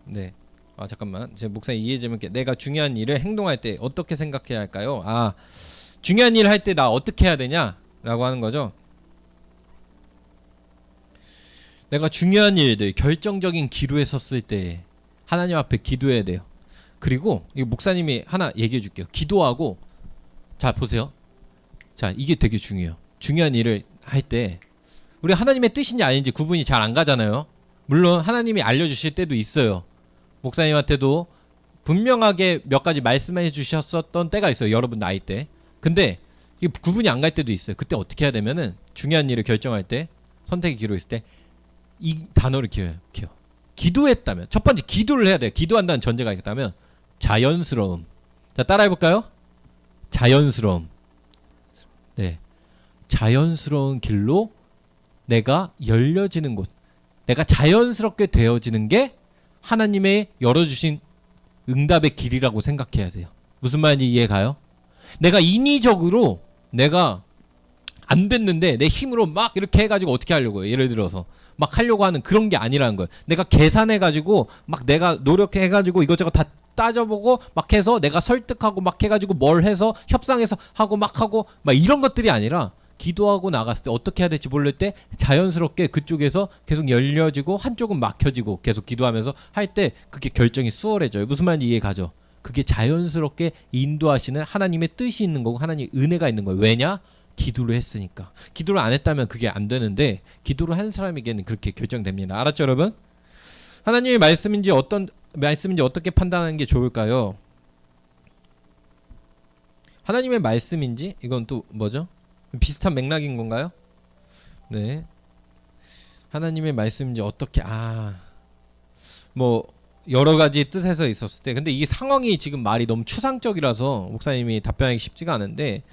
네. 아 잠깐만. 제 목사님 이해 좀 할게. 내가 중요한 일을 행동할 때 어떻게 생각해야 할까요? 아 중요한 일을 할 때 나 어떻게 해야 되냐라고 하는 거죠. 내가 중요한 일들, 결정적인 기로에 섰을 때 하나님 앞에 기도해야 돼요. 그리고 이 목사님이 하나 얘기해 줄게요. 기도하고 자 보세요. 자 이게 되게 중요해요. 중요한 일을 할 때 우리 하나님의 뜻인지 아닌지 구분이 잘 안 가잖아요. 물론 하나님이 알려주실 때도 있어요. 목사님한테도 분명하게 몇 가지 말씀해 주셨었던 때가 있어요. 여러분 나이 때. 근데 이게 구분이 안 갈 때도 있어요. 그때 어떻게 해야 되면은 중요한 일을 결정할 때 선택의 기로 있을 때 이 단어를 기억해요. 기도했다면 첫 번째 기도를 해야 돼요. 기도한다는 전제가 있다면 자연스러움. 자 따라해 볼까요? 자연스러움. 네. 자연스러운 길로 내가 열려지는 곳. 내가 자연스럽게 되어지는 게 하나님의 열어주신 응답의 길이라고 생각해야 돼요. 무슨 말인지 이해가요? 내가 인위적으로 내가 안 됐는데 내 힘으로 막 이렇게 해가지고 어떻게 하려고 해요? 예를 들어서 막 하려고 하는 그런 게 아니라는 거예요. 내가 계산해가지고 막 내가 노력해가지고 이것저것 다 따져보고 막 해서 내가 설득하고 막 해가지고 뭘 해서 협상해서 하고 막 이런 것들이 아니라 기도하고 나갔을 때 어떻게 해야 될지 모를 때 자연스럽게 그쪽에서 계속 열려지고 한쪽은 막혀지고 계속 기도하면서 할 때 그게 결정이 수월해져요. 무슨 말인지 이해가죠? 그게 자연스럽게 인도하시는 하나님의 뜻이 있는 거고 하나님의 은혜가 있는 거예요. 왜냐? 기도를 했으니까. 기도를 안 했다면 그게 안 되는데 기도를 한 사람에게는 그렇게 결정됩니다. 알았죠 여러분? 하나님의 말씀인지 어떻게 판단하는 게 좋을까요? 하나님의 말씀인지 이건 또 뭐죠? 비슷한 맥락인 건가요? 네. 하나님의 말씀인지 어떻게 뭐 여러 가지 뜻에서 있었을 때 근데 이게 상황이 지금 말이 너무 추상적이라서 목사님이 답변하기 쉽지가 않은데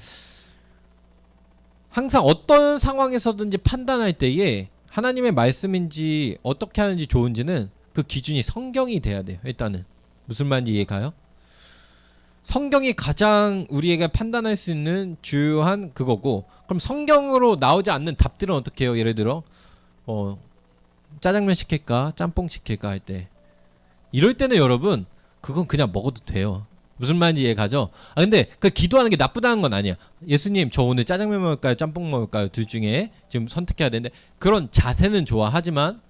항상 어떤 상황에서든지 판단할 때에 하나님의 말씀인지 어떻게 하는지 좋은지는 그 기준이 성경이 돼야 돼요. 일단은 무슨 말인지 이해가요? 성경이 가장 우리에게 판단할 수 있는 주요한 그거고 그럼 성경으로 나오지 않는 답들은 어떻게 해요? 예를 들어 짜장면 시킬까? 짬뽕 시킬까? 할 때 이럴 때는 여러분 그건 그냥 먹어도 돼요. 무슨 말인지 이해가죠? 근데 그 기도하는 게 나쁘다는 건 아니야. 예수님 저 오늘 짜장면 먹을까요? 짬뽕 먹을까요? 둘 중에 지금 선택해야 되는데 그런 자세는 좋아하지만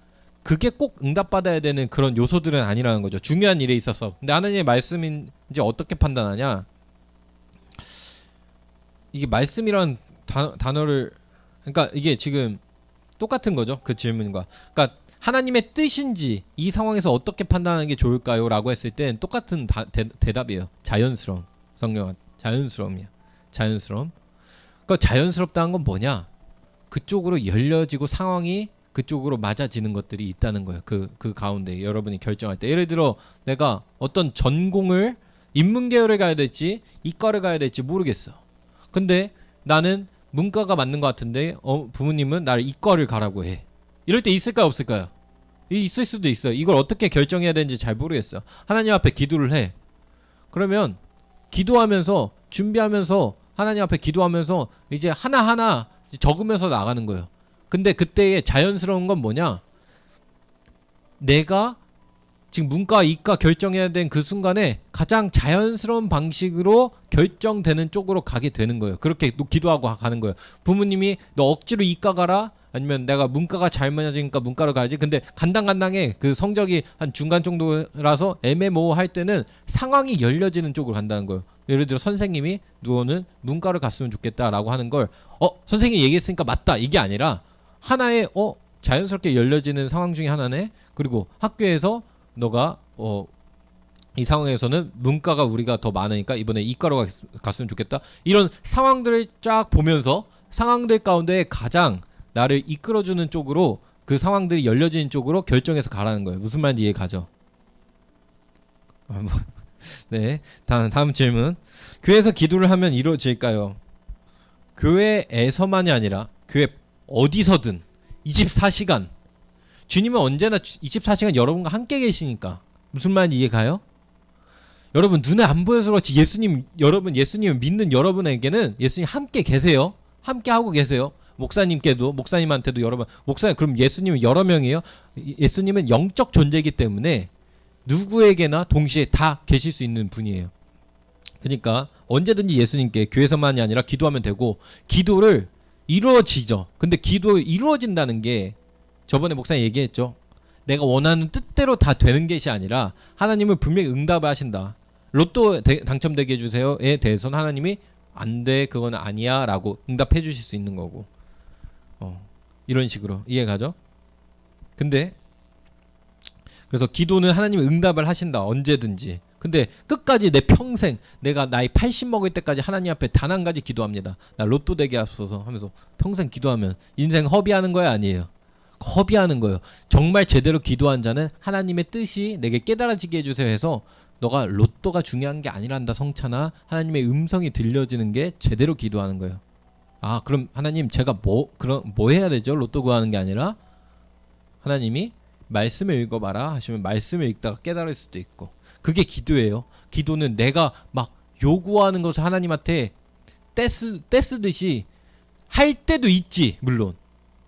그게 꼭 응답받아야 되는 그런 요소들은 아니라는 거죠. 중요한 일에 있어서. 근데 하나님의 말씀인지 어떻게 판단하냐? 이게 말씀이란 단어를 그러니까 이게 지금 똑같은 거죠. 그 질문과. 그러니까 하나님의 뜻인지 이 상황에서 어떻게 판단하는 게 좋을까요? 라고 했을 땐 똑같은 대답이에요. 자연스러움. 성령아 자연스러움이야. 자연스러움. 그러니까 자연스럽다는 건 뭐냐? 그쪽으로 열려지고 상황이 그쪽으로 맞아지는 것들이 있다는 거예요. 그 가운데 여러분이 결정할 때 예를 들어 내가 어떤 전공을 인문계열에 가야 될지 이과를 가야 될지 모르겠어. 근데 나는 문과가 맞는 것 같은데 부모님은 나를 이과를 가라고 해. 이럴 때 있을까요 없을까요? 있을 수도 있어요. 이걸 어떻게 결정해야 되는지 잘 모르겠어. 하나님 앞에 기도를 해. 그러면 기도하면서 준비하면서 하나님 앞에 기도하면서 이제 하나하나 적으면서 나가는 거예요. 근데 그때의 자연스러운 건 뭐냐? 내가 지금 문과 이과 결정해야 된 그 순간에 가장 자연스러운 방식으로 결정되는 쪽으로 가게 되는 거예요. 그렇게 기도하고 가는 거예요. 부모님이 너 억지로 이과 가라 아니면 내가 문과가 잘 맞으니까 문과로 가야지. 근데 간당간당해. 그 성적이 한 중간 정도라서 애매모호할 때는 상황이 열려지는 쪽으로 간다는 거예요. 예를 들어 선생님이 너는 문과를 갔으면 좋겠다라고 하는 걸 선생님이 얘기했으니까 맞다 이게 아니라 하나의 자연스럽게 열려지는 상황 중에 하나네. 그리고 학교에서 너가 이 상황에서는 문과가 우리가 더 많으니까 이번에 이과로 갔으면 좋겠다. 이런 상황들을 쫙 보면서 상황들 가운데 가장 나를 이끌어주는 쪽으로 그 상황들이 열려지는 쪽으로 결정해서 가라는 거예요. 무슨 말인지 이해가죠? 네, 다음 질문. 교회에서 기도를 하면 이루어질까요? 교회에서만이 아니라 교회 어디서든 24시간 주님은 언제나 24시간 여러분과 함께 계시니까. 무슨 말인지 이해가요? 여러분 눈에 안 보여서 그렇지 예수님을 믿는 여러분에게는 예수님 함께 계세요. 함께 하고 계세요. 목사님한테도 여러분 목사님 그럼 예수님은 여러 명이에요? 예수님은 영적 존재이기 때문에 누구에게나 동시에 다 계실 수 있는 분이에요. 그러니까 언제든지 예수님께 교회에서만이 아니라 기도하면 되고 기도를 이루어지죠. 근데 기도 이루어진다는 게 저번에 목사님 얘기했죠. 내가 원하는 뜻대로 다 되는 것이 아니라 하나님은 분명히 응답을 하신다. 로또 당첨되게 해주세요에 대해서는 하나님이 안 돼, 그건 아니야 라고 응답해 주실 수 있는 거고 이런 식으로 이해가죠? 근데 그래서 기도는 하나님이 응답을 하신다. 언제든지. 근데 끝까지 내 평생 내가 나이 80 먹을 때까지 하나님 앞에 단 한 가지 기도합니다. 나 로또 되게 하소서 하면서 평생 기도하면 인생 허비하는 거야 아니에요? 허비하는 거예요. 정말 제대로 기도한 자는 하나님의 뜻이 내게 깨달아지게 해주세요 해서 너가 로또가 중요한 게 아니란다 성찬아. 하나님의 음성이 들려지는 게 제대로 기도하는 거예요. 아 그럼 하나님 제가 뭐 해야 되죠? 로또 구하는 게 아니라 하나님이 말씀을 읽어봐라 하시면 말씀을 읽다가 깨달을 수도 있고 그게 기도예요. 기도는 내가 막 요구하는 것을 하나님한테 떼쓰듯이 할 때도 있지. 물론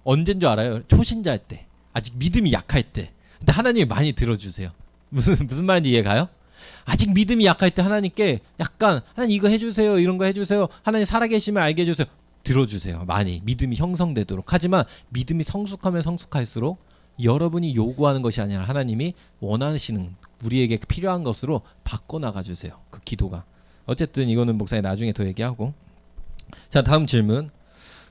언제인 줄 알아요? 초신자 할 때, 아직 믿음이 약할 때. 근데 하나님이 많이 들어주세요. 무슨 말인지 이해가요? 아직 믿음이 약할 때 하나님께 약간 하나님 이거 해주세요, 이런 거 해주세요, 하나님 살아계시면 알게 해주세요, 들어주세요. 많이 믿음이 형성되도록. 하지만 믿음이 성숙하면 성숙할수록 여러분이 요구하는 것이 아니라 하나님이 원하시는 우리에게 필요한 것으로 바꿔나가 주세요. 그 기도가. 어쨌든 이거는 목사님 나중에 더 얘기하고. 자 다음 질문.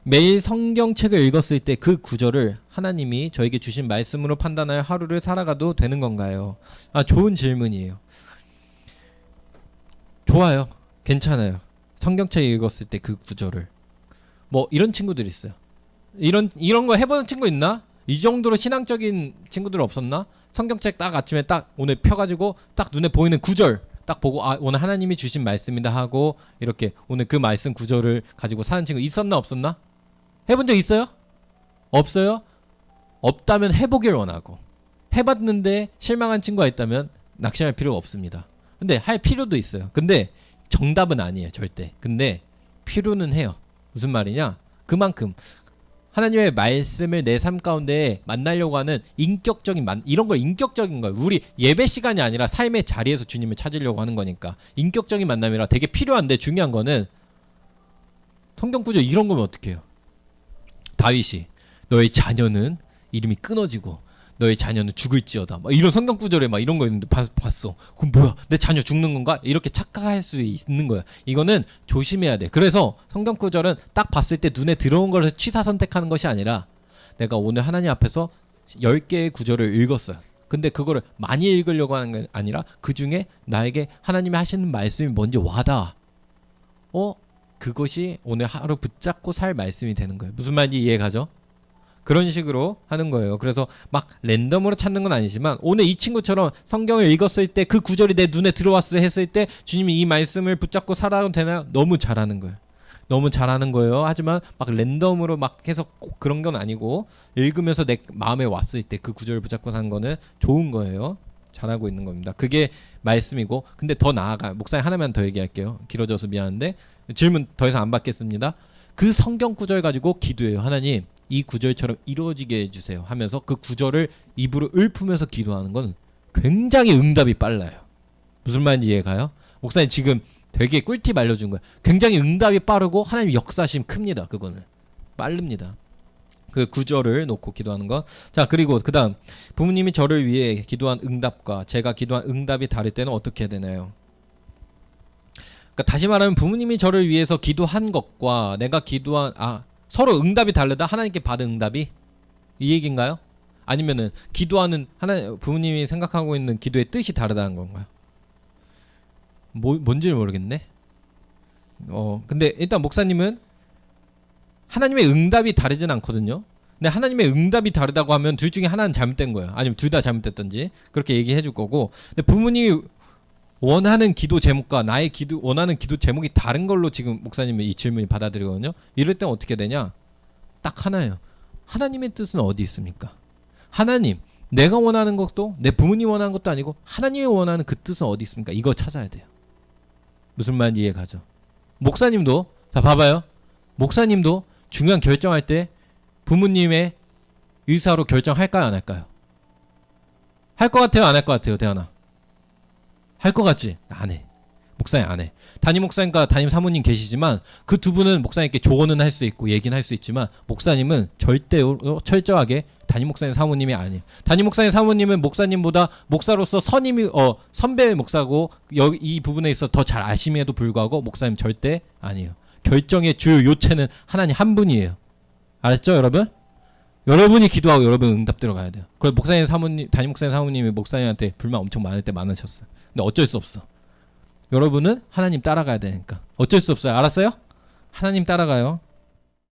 매일 성경책을 읽었을 때 그 구절을 하나님이 저에게 주신 말씀으로 판단하여 하루를 살아가도 되는 건가요? 아 좋은 질문이에요. 좋아요. 괜찮아요. 성경책 읽었을 때 그 구절을. 뭐 이런 친구들이 있어요. 이런 거 해보는 친구 있나? 이 정도로 신앙적인 친구들 없었나? 성경책 딱 아침에 딱 오늘 펴가지고 딱 눈에 보이는 구절 딱 보고 아 오늘 하나님이 주신 말씀이다 하고 이렇게 오늘 그 말씀 구절을 가지고 사는 친구 있었나 없었나? 해본 적 있어요? 없어요? 없다면 해보길 원하고, 해봤는데 실망한 친구가 있다면 낙심할 필요가 없습니다. 근데 할 필요도 있어요. 근데 정답은 아니에요 절대. 근데 필요는 해요. 무슨 말이냐? 그만큼 하나님의 말씀을 내 삶 가운데 만나려고 하는 인격적인 이런 걸 인격적인 거예요. 우리 예배 시간이 아니라 삶의 자리에서 주님을 찾으려고 하는 거니까 인격적인 만남이라 되게 필요한데, 중요한 거는 성경 구절 이런 거면 어떻게 해요? 다윗이 너의 자녀는 이름이 끊어지고 너의 자녀는 죽을지어다 막 이런 성경 구절에 막 이런 거 있는데 봤어. 그럼 뭐야? 내 자녀 죽는 건가? 이렇게 착각할 수 있는 거야. 이거는 조심해야 돼. 그래서 성경 구절은 딱 봤을 때 눈에 들어온 것을 취사 선택하는 것이 아니라 내가 오늘 하나님 앞에서 10개의 구절을 읽었어요. 근데 그거를 많이 읽으려고 하는 게 아니라 그 중에 나에게 하나님이 하시는 말씀이 뭔지 와닿아. 그것이 오늘 하루 붙잡고 살 말씀이 되는 거예요. 무슨 말인지 이해가죠? 그런 식으로 하는 거예요. 그래서 막 랜덤으로 찾는 건 아니지만 오늘 이 친구처럼 성경을 읽었을 때 그 구절이 내 눈에 들어왔어 했을 때 주님이 이 말씀을 붙잡고 살아도 되나요? 너무 잘하는 거예요. 너무 잘하는 거예요. 하지만 막 랜덤으로 막 해서 꼭 그런 건 아니고 읽으면서 내 마음에 왔을 때 그 구절을 붙잡고 사는 거는 좋은 거예요. 잘하고 있는 겁니다. 그게 말씀이고, 근데 더 나아가 목사님 하나만 더 얘기할게요. 길어져서 미안한데 질문 더 이상 안 받겠습니다. 그 성경 구절 가지고 기도해요. 하나님 이 구절처럼 이루어지게 해주세요 하면서 그 구절을 입으로 읊으면서 기도하는 건 굉장히 응답이 빨라요. 무슨 말인지 이해가요? 목사님 지금 되게 꿀팁 알려준 거예요. 굉장히 응답이 빠르고 하나님 역사심 큽니다. 그거는 빠릅니다. 그 구절을 놓고 기도하는 거. 자 그리고 그 다음, 부모님이 저를 위해 기도한 응답과 제가 기도한 응답이 다를 때는 어떻게 해야 되나요? 그러니까 다시 말하면 부모님이 저를 위해서 기도한 것과 내가 기도한 서로 응답이 다르다? 하나님께 받은 응답이? 이 얘기인가요? 아니면은 기도하는 부모님이 생각하고 있는 기도의 뜻이 다르다는 건가요? 뭔지를 모르겠네. 근데 일단 목사님은 하나님의 응답이 다르진 않거든요. 근데 하나님의 응답이 다르다고 하면 둘 중에 하나는 잘못된 거예요. 아니면 둘 다 잘못됐던지 그렇게 얘기해 줄 거고, 근데 부모님이 원하는 기도 제목과 나의 원하는 기도 제목이 다른 걸로 지금 목사님은 이 질문이 받아들이거든요. 이럴 땐 어떻게 되냐? 딱 하나예요. 하나님의 뜻은 어디 있습니까? 하나님, 내가 원하는 것도 내 부모님 원하는 것도 아니고 하나님이 원하는 그 뜻은 어디 있습니까? 이거 찾아야 돼요. 무슨 말인지 이해가죠? 목사님도 자 봐봐요. 목사님도 중요한 결정할 때 부모님의 의사로 결정할까요 안 할까요? 할 것 같아요 안 할 것 같아요 대현아? 할 것 같지? 안 해. 목사님 안 해. 담임 목사님과 담임 사모님 계시지만 그 두 분은 목사님께 조언은 할 수 있고 얘기는 할 수 있지만 목사님은 절대로 철저하게 담임 목사님 사모님이 아니에요. 담임 목사님 사모님은 목사님보다 목사로서 선배 목사고 이 부분에 있어 더 잘 아심에도 불구하고 목사님 절대 아니에요. 결정의 주요 요체는 하나님 한 분이에요. 알았죠, 여러분? 여러분이 기도하고 여러분 응답 들어가야 돼요. 그래서 목사님 사모님, 담임 목사님 사모님이 목사님한테 불만 엄청 많을 때 많으셨어요. 근데 어쩔 수 없어. 여러분은 하나님 따라가야 되니까 어쩔 수 없어요. 알았어요? 하나님 따라가요.